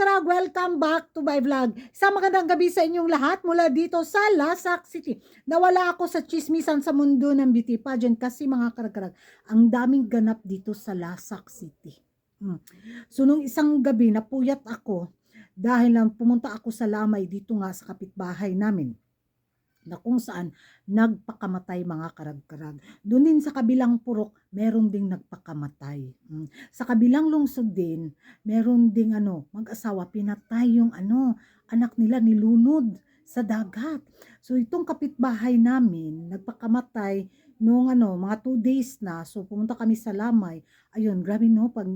karag-karag, welcome back to my vlog. Sa magandang gabi sa inyong lahat mula dito sa Lasak City. Nawala ako sa chismisan sa mundo ng beauty pageant kasi mga karag-karag, ang daming ganap dito sa Lasak City. So nung isang gabi napuyat ako dahil lang pumunta ako sa lamay dito nga sa kapitbahay namin, na kung saan nagpakamatay mga karag-karag. Doon din sa kabilang purok, meron ding nagpakamatay. Sa kabilang lungsod din, meron ding mag-asawa, pinatay yung anak nila, nilunod sa dagat. So itong kapitbahay namin, nagpakamatay nung mga 2 days na. So pumunta kami sa lamay. Ayun, grabe pag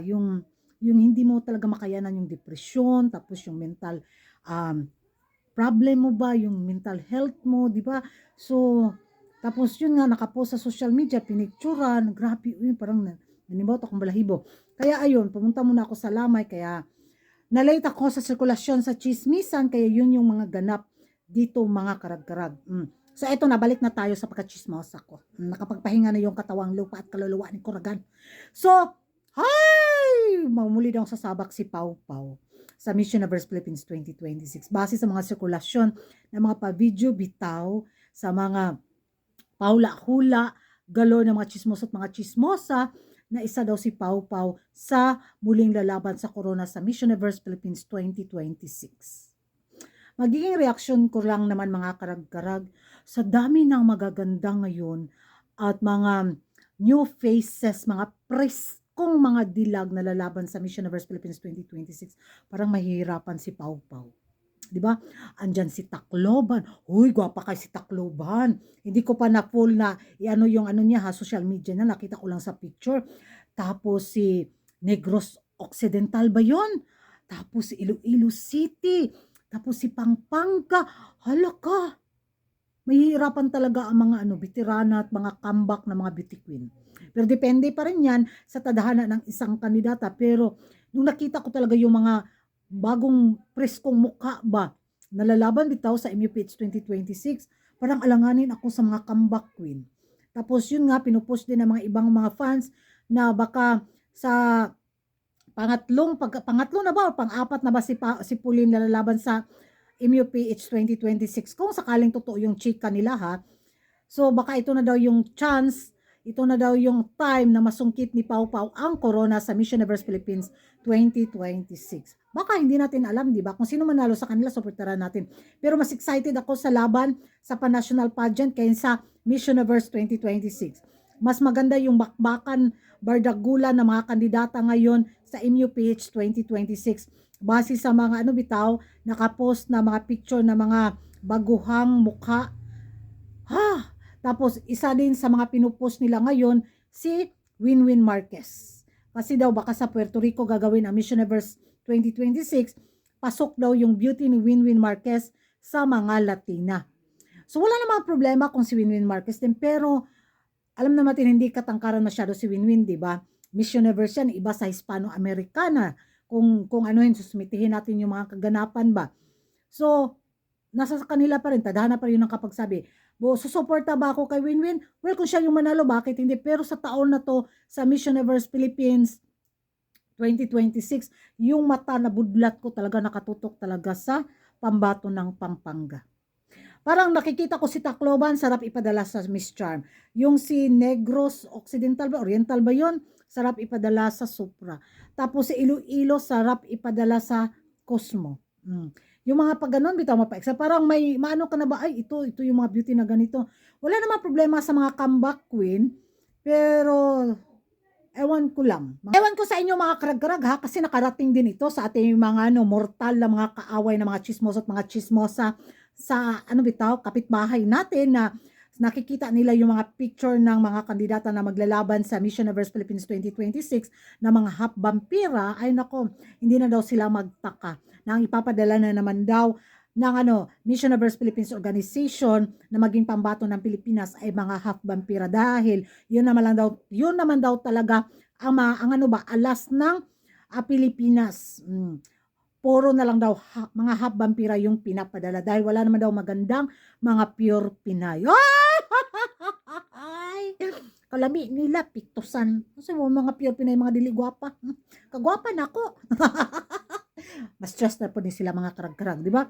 yung hindi mo talaga makayanan yung depresyon, tapos yung mental problem mo ba, yung mental health mo, di ba? So, tapos yun nga, nakapost sa social media, pinicturan, grabe, parang nanibot akong balahibo. Kaya ayun, pumunta muna ako sa lamay, kaya nalate ako sa sirkulasyon sa chismisan, kaya yun yung mga ganap dito mga karag-karag. So, eto, nabalik na tayo sa pagkachismosa ko. Nakapagpahinga na yung katawang lupa at kaluluwa ni Kuragan. So, hi! Mamuli daw sa sabak si Pau Pau sa Miss Universe Philippines 2026. Base sa mga sirkulasyon ng mga pa-video bitaw sa mga paula-hula, galore ng mga chismosa at mga chismosa, na isa daw si Pau Pau sa muling lalaban sa corona sa Miss Universe Philippines 2026. Magiging reaksyon ko lang naman mga karag-karag sa dami ng magaganda ngayon at mga new faces, mga kung mga dilag na lalaban sa Miss Universe Philippines 2026, parang mahihirapan si Pau Pau. 'Di ba? Andyan si Tacloban. Huy, gwapa kay si Tacloban. Hindi ko pa na full na yung niya social media na, nakita ko lang sa picture. Tapos si Negros Occidental ba 'yon? Tapos si Iloilo City. Tapos si Pampanga. Hala ka. Mahihirapan talaga ang mga veterana at mga comeback na mga beauty queen. Pero depende pa rin yan sa tadhana ng isang kandidata. Pero nung nakita ko talaga yung mga bagong preskong mukha ba, nalalaban bitaw sa MUPH 2026, parang alanganin ako sa mga comeback queen. Tapos yun nga, pinupost din ng mga ibang mga fans na baka sa pangatlo na ba o pang-apat na ba si Pauline nalalaban sa MUPH 2026, kung sakaling totoo yung chika nila ha. So baka ito na daw yung chance, ito na daw yung time na masungkit ni Pau Pau ang corona sa Miss Universe Philippines 2026. Baka hindi natin alam, di ba? Kung sino manalo sa kanila, supportaran natin. Pero mas excited ako sa laban sa pan-national pageant kaysa Miss Universe 2026. Mas maganda yung bakbakan, bardagulan ng mga kandidata ngayon sa MUPH 2026. Base sa mga bitaw, nakapost na mga picture na mga baguhang mukha. Tapos isa din sa mga pinupost nila ngayon si Winwin Marquez. Kasi daw baka sa Puerto Rico gagawin ang Miss Universe 2026, pasok daw yung beauty ni Winwin Marquez sa mga Latina. So wala namang problema kung si Winwin Marquez din, pero alam natin hindi katangkaran masyado si Winwin, di ba? Miss Universe yan, iba sa Hispano-Americana. Kung susumitihin natin yung mga kaganapan ba. So, nasa kanila pa rin, tadhana pa rin ang kapagsabi. Susuporta ba ako kay Winwin? Well, kung siya yung manalo, bakit hindi? Pero sa taon na to, sa Miss Universe Philippines 2026, yung mata na budlat ko talaga nakatutok talaga sa pambato ng Pampanga. Parang nakikita ko si Tacloban, sarap ipadala sa Miss Charm. Yung si Negros Occidental ba, Oriental ba yon, sarap ipadala sa Supra. Tapos si Iloilo, sarap ipadala sa Cosmo. Yung mga pag ganun, bitaw mapaiksa. Parang may maano ka na ba, ay ito yung mga beauty na ganito. Wala namang problema sa mga comeback queen, pero ewan ko lang. Ewan ko sa inyo mga karag-karag ha, kasi nakarating din ito sa ating mga mortal na mga kaaway na mga chismosa at mga chismosa sa bitaw, kapitbahay natin, na nakikita nila yung mga picture ng mga kandidata na maglalaban sa Miss Universe Philippines 2026 na mga half vampira. Ay nako, hindi na daw sila magtaka na ang ipapadala na naman daw ng Miss Universe Philippines Organization na maging pambato ng Pilipinas ay mga half vampira, dahil yun naman daw talaga ang alas ng Pilipinas. Puro na lang daw mga half vampira yung pinapadala dahil wala naman daw magandang mga pure Pinay. Ay, kalami nila piktusan. Kasi mga pure Pinay, mga dili gwapa. Kagwapa na ako. stress na po din sila mga karag-karag, di ba?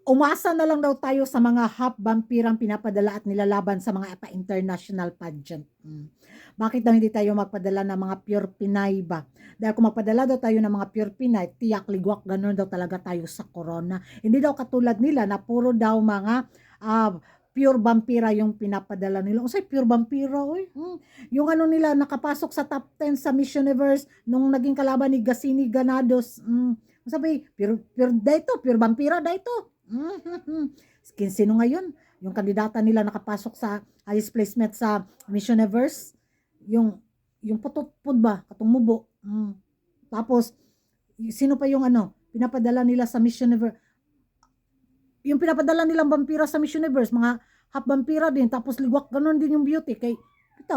Umasa na lang daw tayo sa mga half vampirang pinapadala at nilalaban sa mga international pageant. Bakit daw hindi tayo magpadala ng mga pure Pinay ba? Dahil kung magpadala daw tayo ng mga pure Pinay, tiyak, ligwak, ganun daw talaga tayo sa corona. Hindi daw katulad nila na puro daw mga pure vampira yung pinapadala nila. O say pure vampira, oy. Yung ano nila nakapasok sa top 10 sa Miss Universe nung naging kalaban ni Gasini Ganados. Sabi, pure dito, pure vampira dito. Sino ngayon? Yung kandidata nila nakapasok sa highest placement sa Miss Universe, yung putupod ba, katong mubo. Tapos, sino pa yung pinapadala nila sa Miss Universe? Yung pinapadala nilang vampira sa Miss Universe, mga half vampira din, tapos ligwak, ganun din yung beauty. Kay, ito,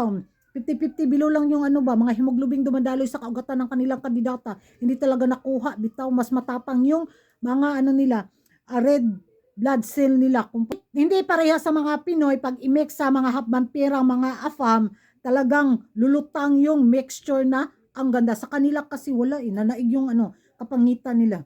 50-50 below lang yung mga hemoglobing dumadaloy sa kaugatan ng kanilang kandidata. Hindi talaga nakuha, bitaw, mas matapang yung mga nila, red blood cell nila. Hindi pareha sa mga Pinoy, pag i-mix sa mga half vampira, mga afam, talagang lulutang yung mixture na ang ganda. Sa kanila kasi wala nanaig yung kapangitan nila.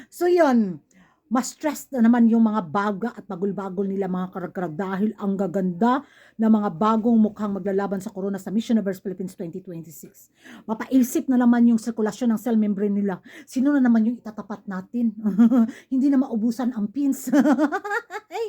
So yun, mas stress na naman yung mga baga at bagol-bagol nila mga karag-karag dahil ang gaganda na mga bagong mukhang maglalaban sa corona sa Miss Universe Philippines 2026. Mapaisip na naman yung sirkulasyon ng cell membrane nila. Sino na naman yung itatapat natin? Hindi na maubusan ang pins. Ay,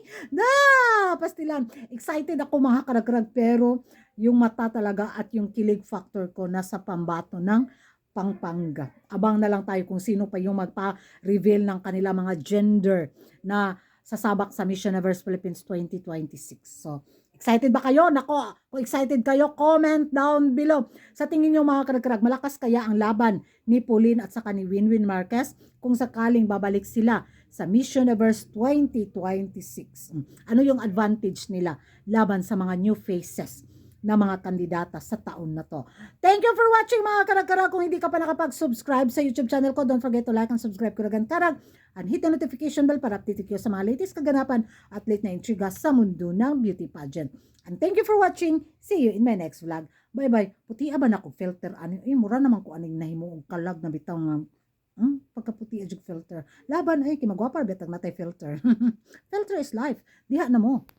pastilan. Excited ako mga karag-karag pero yung mata talaga at yung kilig factor ko nasa pambato ng Pampanga. Abang na lang tayo kung sino pa yung magpa-reveal ng kanila mga gender na sasabak sa Miss Universe Philippines 2026. So, excited ba kayo? Nako, kung excited kayo, comment down below. Sa tingin nyo mga karag-karag, malakas kaya ang laban ni Pauline at saka ni Winwin Marquez kung sakaling babalik sila sa Miss Universe 2026? Ano yung advantage nila laban sa mga new faces na mga kandidata sa taon na to? Thank you for watching mga karag-karag. Kung hindi ka pa nakapag-subscribe sa YouTube channel ko, don't forget to like and subscribe Karagan-Karag and hit the notification bell para update kayo sa mga latest kaganapan at late na intriga sa mundo ng beauty pageant. And thank you for watching. See you in my next vlog. Bye-bye. Puti aban ako filter. Mura naman ko aning nahimo og kalag na bitaw nga. Pagkaputi adjug filter. Laban ay kimagwapar betag natay filter. Filter is life. Diha na mo.